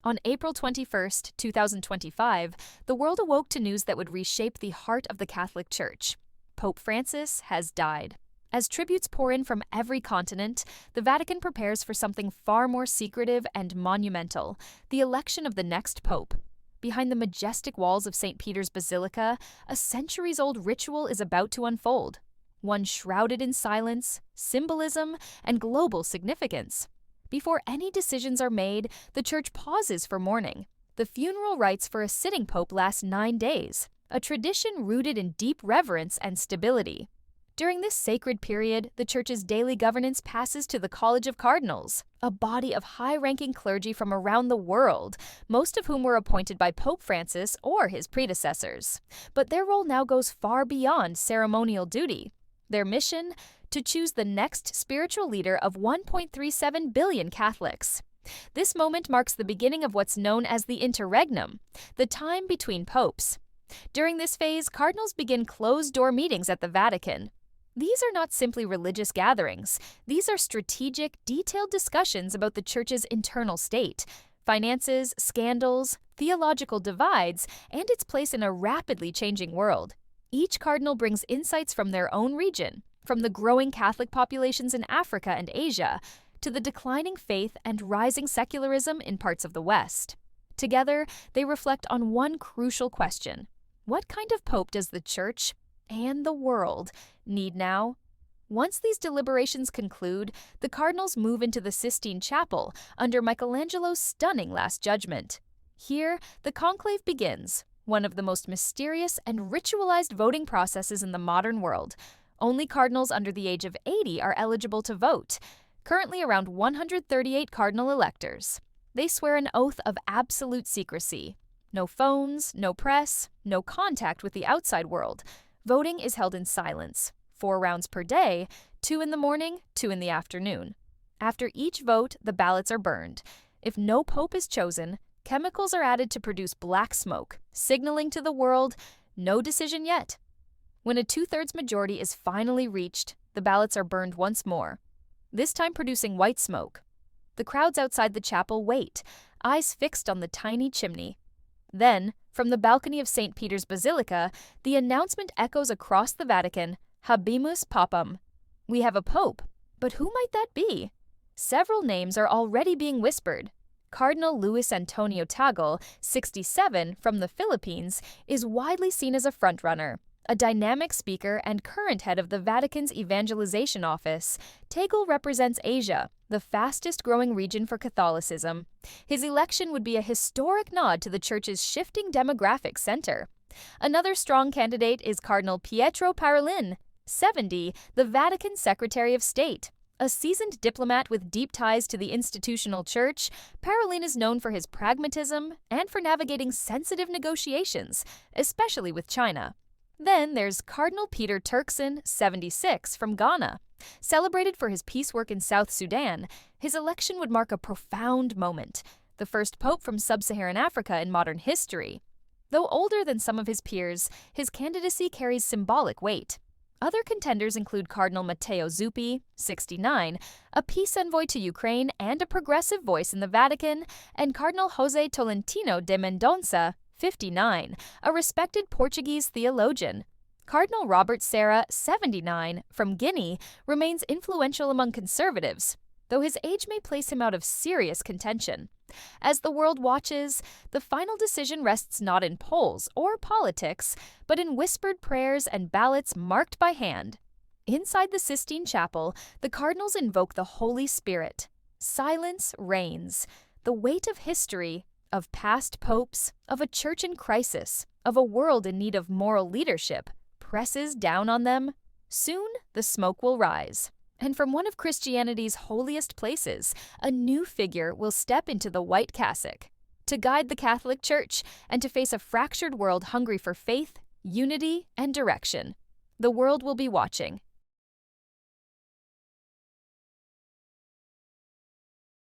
On April 21st, 2025, the world awoke to news that would reshape the heart of the Catholic Church. Pope Francis has died. As tributes pour in from every continent, the Vatican prepares for something far more secretive and monumental: the election of the next pope. Behind the majestic walls of St. Peter's Basilica, a centuries-old ritual is about to unfold, one shrouded in silence, symbolism, and global significance. Before any decisions are made, the Church pauses for mourning. The funeral rites for a sitting pope last 9 days, a tradition rooted in deep reverence and stability. During this sacred period, the Church's daily governance passes to the College of Cardinals, a body of high-ranking clergy from around the world, most of whom were appointed by Pope Francis or his predecessors. But their role now goes far beyond ceremonial duty. Their mission? To choose the next spiritual leader of 1.37 billion Catholics. This moment marks the beginning of what's known as the interregnum, the time between popes. During this phase, cardinals begin closed-door meetings at the Vatican. These are not simply religious gatherings. These are strategic, detailed discussions about the Church's internal state, finances, scandals, theological divides, and its place in a rapidly changing world. Each cardinal brings insights from their own region, from the growing Catholic populations in Africa and Asia, to the declining faith and rising secularism in parts of the West. Together, they reflect on one crucial question: what kind of pope does the Church and the world need now? Once these deliberations conclude, the cardinals move into the Sistine Chapel under Michelangelo's stunning Last Judgment. Here, the conclave begins, one of the most mysterious and ritualized voting processes in the modern world. Only cardinals under the age of 80 are eligible to vote, currently around 138 cardinal electors. They swear an oath of absolute secrecy. No phones, no press, no contact with the outside world. Voting is held in silence, 4 rounds per day, 2 in the morning, 2 in the afternoon. After each vote, the ballots are burned. If no pope is chosen, chemicals are added to produce black smoke, signaling to the world, no decision yet. When a 2/3 majority is finally reached, the ballots are burned once more, this time producing white smoke. The crowds outside the chapel wait, eyes fixed on the tiny chimney. Then, from the balcony of St. Peter's Basilica, the announcement echoes across the Vatican: Habemus Papam. We have a pope, but who might that be? Several names are already being whispered. Cardinal Luis Antonio Tagle, 67, from the Philippines, is widely seen as a frontrunner. A dynamic speaker and current head of the Vatican's evangelization office, Tagle represents Asia, the fastest-growing region for Catholicism. His election would be a historic nod to the Church's shifting demographic center. Another strong candidate is Cardinal Pietro Parolin, 70, the Vatican Secretary of State. A seasoned diplomat with deep ties to the institutional Church, Parolin is known for his pragmatism and for navigating sensitive negotiations, especially with China. Then there's Cardinal Peter Turkson, 76, from Ghana. Celebrated for his peace work in South Sudan, his election would mark a profound moment, the first pope from sub-Saharan Africa in modern history. Though older than some of his peers, his candidacy carries symbolic weight. Other contenders include Cardinal Matteo Zuppi, 69, a peace envoy to Ukraine and a progressive voice in the Vatican, and Cardinal José Tolentino de Mendonça, 59, a respected Portuguese theologian. Cardinal Robert Serra, 79, from Guinea, remains influential among conservatives, though his age may place him out of serious contention. As the world watches, the final decision rests not in polls or politics, but in whispered prayers and ballots marked by hand. Inside the Sistine Chapel, the cardinals invoke the Holy Spirit. Silence reigns. The weight of history, of past popes, of a church in crisis, of a world in need of moral leadership, presses down on them. Soon, the smoke will rise, and from one of Christianity's holiest places, a new figure will step into the white cassock to guide the Catholic Church and to face a fractured world hungry for faith, unity, and direction. The world will be watching,